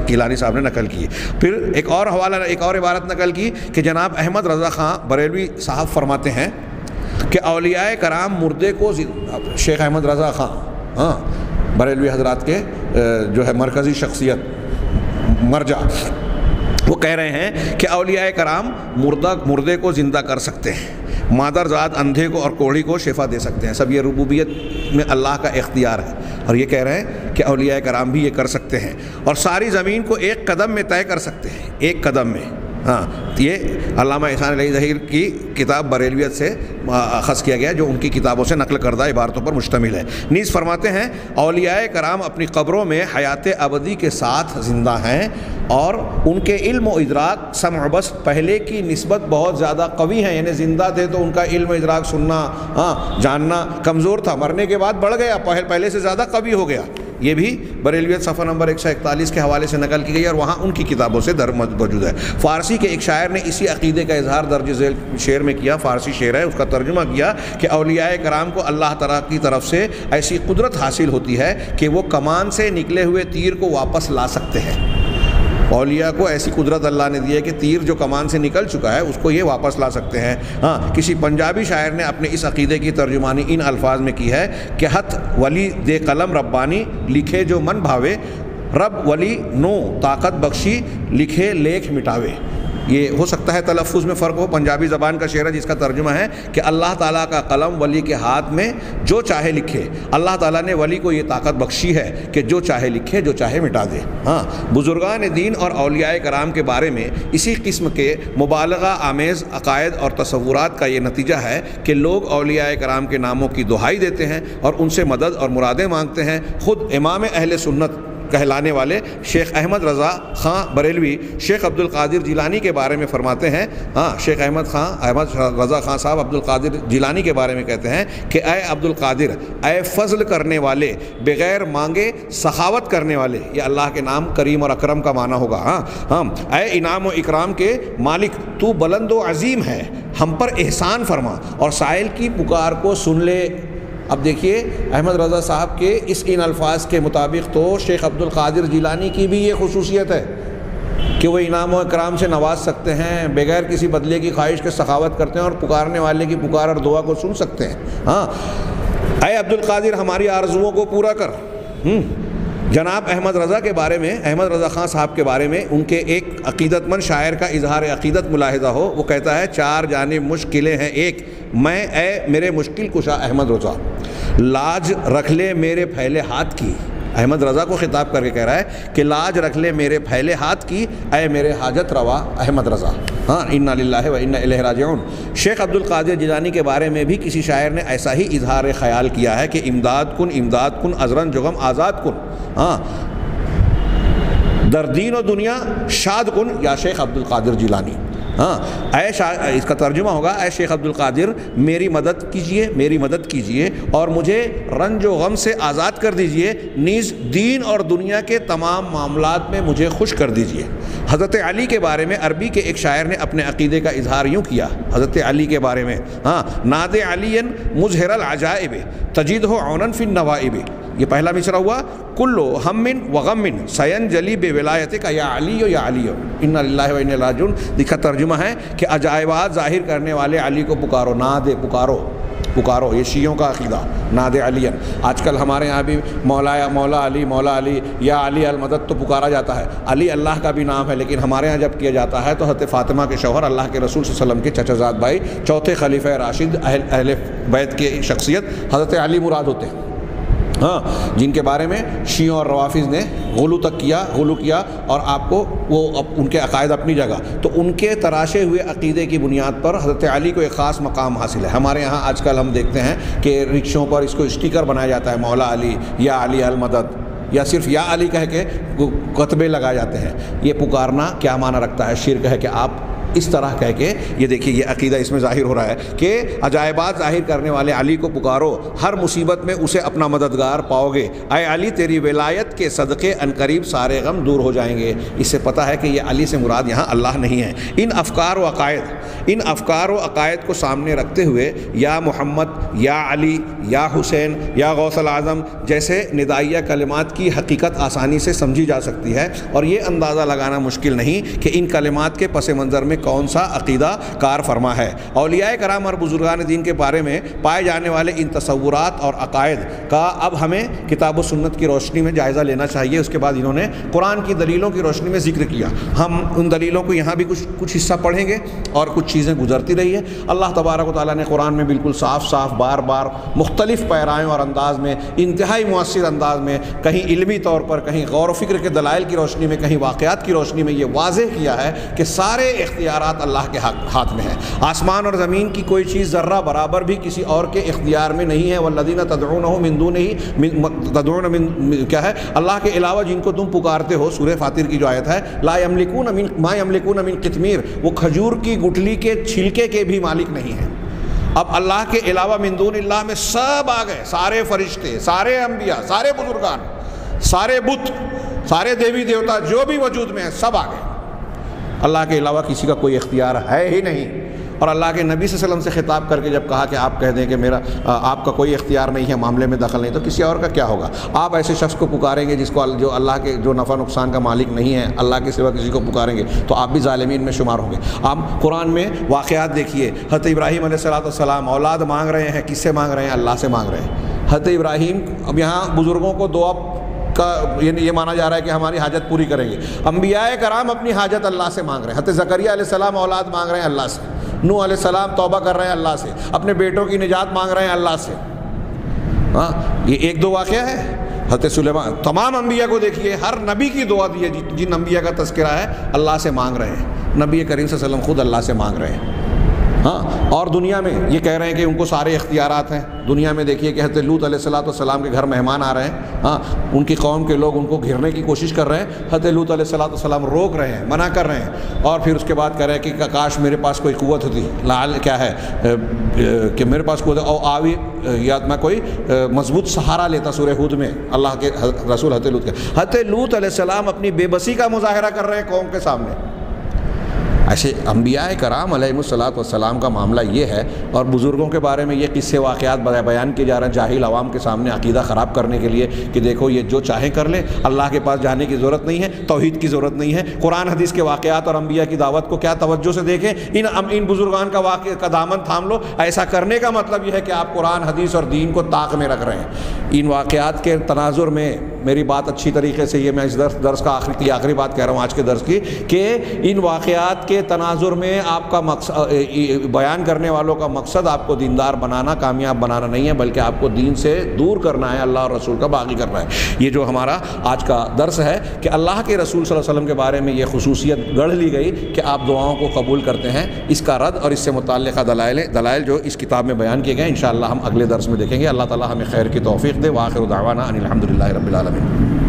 گیلانی صاحب نے نقل کی. پھر ایک اور حوالہ، ایک اور عبارت نقل کی کہ جناب احمد رضا خان بریلوی صاحب فرماتے ہیں کہ اولیاء کرام مردے کو، شیخ احمد رضا خان بریلوی حضرات کے جو ہے مرکزی شخصیت مرجع، وہ کہہ رہے ہیں کہ اولیاء کرام مردے کو زندہ کر سکتے ہیں، مادر ذات اندھے کو اور کوڑھی کو شفا دے سکتے ہیں. سب یہ ربوبیت میں اللہ کا اختیار ہے. اور یہ کہہ رہے ہیں کہ اولیاء کرام بھی یہ کر سکتے ہیں، اور ساری زمین کو ایک قدم میں طے کر سکتے ہیں، ایک قدم میں. یہ علامہ احسان علی ظہیر کی کتاب بریلویت سے اخذ کیا گیا، جو ان کی کتابوں سے نقل کردہ عبارتوں پر مشتمل ہے. نیز فرماتے ہیں اولیاء کرام اپنی قبروں میں حیات ابدی کے ساتھ زندہ ہیں، اور ان کے علم و ادراک سمع بس پہلے کی نسبت بہت زیادہ قوی ہیں. یعنی زندہ تھے تو ان کا علم و ادراک، سننا جاننا کمزور تھا، مرنے کے بعد بڑھ گیا، پہلے سے زیادہ قوی ہو گیا. یہ بھی بریلویت صفحہ نمبر 141 کے حوالے سے نقل کی گئی، اور وہاں ان کی کتابوں سے موجود ہے. فارسی کے ایک شاعر نے اسی عقیدے کا اظہار درج ذیل شعر میں کیا. فارسی شعر ہے، اس کا ترجمہ کیا کہ اولیاء کرام کو اللہ تعالیٰ کی طرف سے ایسی قدرت حاصل ہوتی ہے کہ وہ کمان سے نکلے ہوئے تیر کو واپس لا سکتے ہیں. اولیاء کو ایسی قدرت اللہ نے دی ہے کہ تیر جو کمان سے نکل چکا ہے اس کو یہ واپس لا سکتے ہیں. کسی پنجابی شاعر نے اپنے اس عقیدے کی ترجمانی ان الفاظ میں کی ہے کہ ہتھ ولی دے قلم ربانی لکھے جو من بھاوے، رب ولی نو طاقت بخشی لکھے لیکھ مٹاوے. یہ ہو سکتا ہے تلفظ میں فرق ہو، پنجابی زبان کا شعر ہے جس کا ترجمہ ہے کہ اللہ تعالیٰ کا قلم ولی کے ہاتھ میں جو چاہے لکھے. اللہ تعالیٰ نے ولی کو یہ طاقت بخشی ہے کہ جو چاہے لکھے، جو چاہے مٹا دے. بزرگان دین اور اولیاء کرام کے بارے میں اسی قسم کے مبالغہ آمیز عقائد اور تصورات کا یہ نتیجہ ہے کہ لوگ اولیاء کرام کے ناموں کی دہائی دیتے ہیں اور ان سے مدد اور مرادیں مانگتے ہیں. خود امام اہل سنت کہلانے والے شیخ احمد رضا خان بریلوی شیخ عبد القادر جیلانی کے بارے میں فرماتے ہیں، شیخ احمد رضا خان صاحب عبد القادر جیلانی کے بارے میں کہتے ہیں کہ اے عبد القادر، اے فضل کرنے والے، بغیر مانگے سخاوت کرنے والے. یہ اللہ کے نام کریم اور اکرم کا معنی ہوگا. اے انعام و اکرام کے مالک، تو بلند و عظیم ہے، ہم پر احسان فرما اور سائل کی پکار کو سن لے. اب دیکھیے احمد رضا صاحب کے ان الفاظ کے مطابق تو شیخ عبد القادر جیلانی کی بھی یہ خصوصیت ہے کہ وہ انعام و اکرام سے نواز سکتے ہیں، بغیر کسی بدلے کی خواہش کے سخاوت کرتے ہیں اور پکارنے والے کی پکار اور دعا کو سن سکتے ہیں. اے عبد القادر، ہماری آرزوؤں کو پورا کر. جناب احمد رضا کے بارے میں، احمد رضا خان صاحب کے بارے میں ان کے ایک عقیدت مند شاعر کا اظہار عقیدت ملاحظہ ہو. وہ کہتا ہے چار جانب مشکلیں ہیں ایک، میں اے میرے مشکل کشا احمد رضا، لاج رکھ لے میرے پھیلے ہاتھ کی. احمد رضا کو خطاب کر کے کہہ رہا ہے کہ لاج رکھ لے میرے پھیلے ہاتھ کی، اے میرے حاجت روا احمد رضا. انا للہ و انا الیہ راجعون. شیخ عبد القادر جیلانی کے بارے میں بھی کسی شاعر نے ایسا ہی اظہار خیال کیا ہے کہ امداد کن ازرن جغم آزاد کن، در دین و دنیا شاد کن یا شیخ عبد القادر جیلانی. اس کا ترجمہ ہوگا اے شیخ عبد القادر، میری مدد کیجئے اور مجھے رنج و غم سے آزاد کر دیجئے، نیز دین اور دنیا کے تمام معاملات میں مجھے خوش کر دیجئے. حضرت علی کے بارے میں عربی کے ایک شاعر نے اپنے عقیدے کا اظہار یوں کیا حضرت علی کے بارے میں، ناد علی مظہر العجائب تجدہ عونا فی النوائب. یہ پہلا مصرع ہوا، کلو ہم و غم سینجلی بے ولایتک یا علی یا علی، انا للہ و انا الیہ راجعون. لکھا ترجمہ ہے کہ عجائبات ظاہر کرنے والے علی کو پکارو، ناد پکارو. یہ شیعوں کا عقیدہ، ناد علی. آج کل ہمارے یہاں بھی مولا علی یا علی المدد تو پکارا جاتا ہے. علی اللہ کا بھی نام ہے، لیکن ہمارے یہاں جب کیا جاتا ہے تو حضرت فاطمہ کے شوہر اللہ کے رسول صلی اللہ علیہ وسلم کے چچا زاد بھائی، چوتھے خلیفہ راشد اہل بیت کی شخصیت حضرت علی مراد ہوتے ہیں، جن کے بارے میں شیعوں اور روافظ نے غلو کیا اور آپ کو وہ ان کے عقائد اپنی جگہ. تو ان کے تراشے ہوئے عقیدے کی بنیاد پر حضرت علی کو ایک خاص مقام حاصل ہے. ہمارے یہاں آج کل ہم دیکھتے ہیں کہ رکشوں پر اس کو اسٹیکر بنایا جاتا ہے، مولا علی یا علی المدد، یا صرف یا علی کہہ کے کتبے لگائے جاتے ہیں. یہ پکارنا کیا معنی رکھتا ہے؟ شرک ہے کہ آپ اس طرح کہہ کے یہ دیکھیے یہ عقیدہ اس میں ظاہر ہو رہا ہے کہ عجائبات ظاہر کرنے والے علی کو پکارو، ہر مصیبت میں اسے اپنا مددگار پاؤ گے، اے علی تیری ولایت کے صدقے عنقریب سارے غم دور ہو جائیں گے۔ اس سے پتہ ہے کہ یہ علی سے مراد یہاں اللہ نہیں ہے۔ ان افکار و عقائد کو سامنے رکھتے ہوئے یا محمد، یا علی، یا حسین، یا غوث العظم جیسے ندائیہ کلمات کی حقیقت آسانی سے سمجھی جا سکتی ہے، اور یہ اندازہ لگانا مشکل نہیں کہ ان کلمات کے پس منظر میں کون سا عقیدہ کار فرما ہے۔ اولیاء کرام اور بزرگان دین کے بارے میں پائے جانے والے ان تصورات اور عقائد کا اب ہمیں کتاب و سنت کی روشنی میں جائزہ لینا چاہیے۔ اس کے بعد انہوں نے قرآن کی دلیلوں کی روشنی میں ذکر کیا۔ ہم ان دلیلوں کو یہاں بھی کچھ حصہ پڑھیں گے اور کچھ چیزیں گزرتی رہی ہے۔ اللہ تبارک و تعالیٰ نے قرآن میں بالکل صاف بار بار مختلف پیرائیوں اور انداز میں، انتہائی مؤثر انداز میں، کہیں علمی طور پر، کہیں غور و فکر کے دلائل کی روشنی میں، کہیں واقعات کی روشنی میں یہ واضح کیا ہے کہ سارے اختیارات اللہ کے ہاتھ میں ہیں۔ آسمان اور زمین کی کوئی چیز ذرہ برابر بھی کسی اور کے اختیار میں نہیں ہے۔ والذین تدعونہ من دونہ کیا ہے؟ اللہ کے علاوہ جن کو تم پکارتے ہو، سورہ فاطر کی جو آیت ہے، لا یملکون ما یملکون من قطمیر، وہ کھجور کی گٹھلی کے چھلکے کے بھی مالک نہیں ہیں۔ اب اللہ کے علاوہ من دون اللہ میں سب آ گئے، سارے فرشتے، سارے انبیاء، سارے بزرگان، سارے بت، سارے دیوی دیوتا جو بھی وجود میں ہیں سب آ گئے۔ اللہ کے علاوہ کسی کا کوئی اختیار ہے ہی نہیں۔ اور اللہ کے نبی صلی اللہ علیہ وسلم سے خطاب کر کے جب کہا کہ آپ کہہ دیں کہ آپ کا کوئی اختیار نہیں ہے، معاملے میں دخل نہیں، تو کسی اور کا کیا ہوگا؟ آپ ایسے شخص کو پکاریں گے جو اللہ کے جو نفع نقصان کا مالک نہیں ہے، اللہ کے سوا کسی کو پکاریں گے تو آپ بھی ظالمین میں شمار ہوں گے۔ آپ قرآن میں واقعات دیکھیے، حضرت ابراہیم علیہ السلام اولاد مانگ رہے ہیں، کس سے مانگ رہے ہیں؟ اللہ سے مانگ رہے ہیں۔ حضرت ابراہیم، اب یہاں بزرگوں کو دعا کا یہ مانا جا رہا ہے کہ ہماری حاجت پوری کریں گے۔ انبیاء کرام اپنی حاجت اللہ سے مانگ رہے ہیں۔ حضرت زکریا علیہ السلام اولاد مانگ رہے ہیں اللہ سے، نوح علیہ السلام توبہ کر رہے ہیں اللہ سے، اپنے بیٹوں کی نجات مانگ رہے ہیں اللہ سے۔ ہاں، یہ ایک دو واقعہ ہے۔ حضرت سلیمان، تمام انبیاء کو دیکھیے، ہر نبی کی دعا دی ہے، جن انبیاء کا تذکرہ ہے اللہ سے مانگ رہے ہیں۔ نبی کریم صلی اللہ علیہ وسلم خود اللہ سے مانگ رہے ہیں۔ ہاں، اور دنیا میں یہ کہہ رہے ہیں کہ ان کو سارے اختیارات ہیں۔ دنیا میں دیکھیے کہ حضرت لوط علیہ السلام کے گھر مہمان آ رہے ہیں، ہاں، ان کی قوم کے لوگ ان کو گھیرنے کی کوشش کر رہے ہیں۔ حضرت لوط علیہ السلام روک رہے ہیں، منع کر رہے ہیں، اور پھر اس کے بعد کہہ رہے ہیں کہ کاش میرے پاس کوئی قوت ہوتی، لعل کیا ہے کہ میرے پاس قوت او آوی، یا میں کوئی مضبوط سہارا لیتا۔ سورہ ہود میں اللہ کے رسول حضرت لوط علیہ السلام اپنی بے بسی کا مظاہرہ کر رہے ہیں قوم کے سامنے۔ ایسے انبیاء کرام علیہ السلام کا معاملہ یہ ہے، اور بزرگوں کے بارے میں یہ قصے واقعات بیان کیے جا رہے ہیں جاہل عوام کے سامنے عقیدہ خراب کرنے کے لیے کہ دیکھو یہ جو چاہیں کر لیں، اللہ کے پاس جانے کی ضرورت نہیں ہے، توحید کی ضرورت نہیں ہے۔ قرآن حدیث کے واقعات اور انبیاء کی دعوت کو کیا توجہ سے دیکھیں، ان بزرگان کا دامن تھام لو۔ ایسا کرنے کا مطلب یہ ہے کہ آپ قرآن حدیث اور دین کو طاق میں رکھ رہے ہیں۔ ان واقعات کے تناظر میں میری بات اچھی طریقے سے، یہ میں اس درس کا آخری بات کہہ رہا ہوں آج کے درس کی، کہ ان واقعات کے تناظر میں آپ کا مقصد، بیان کرنے والوں کا مقصد آپ کو دیندار بنانا، کامیاب بنانا نہیں ہے، بلکہ آپ کو دین سے دور کرنا ہے، اللہ اور رسول کا باغی کرنا ہے۔ یہ جو ہمارا آج کا درس ہے کہ اللہ کے رسول صلی اللہ علیہ وسلم کے بارے میں یہ خصوصیت گڑھ لی گئی کہ آپ دعاؤں کو قبول کرتے ہیں، اس کا رد اور اس سے متعلقہ دلائل جو اس کتاب میں بیان کیے گئے انشاءاللہ ہم اگلے درس میں دیکھیں گے۔ اللہ تعالی ہمیں خیر کی توفیق دے۔ وآخر دعوانا ان الحمد للہ رب العالمین۔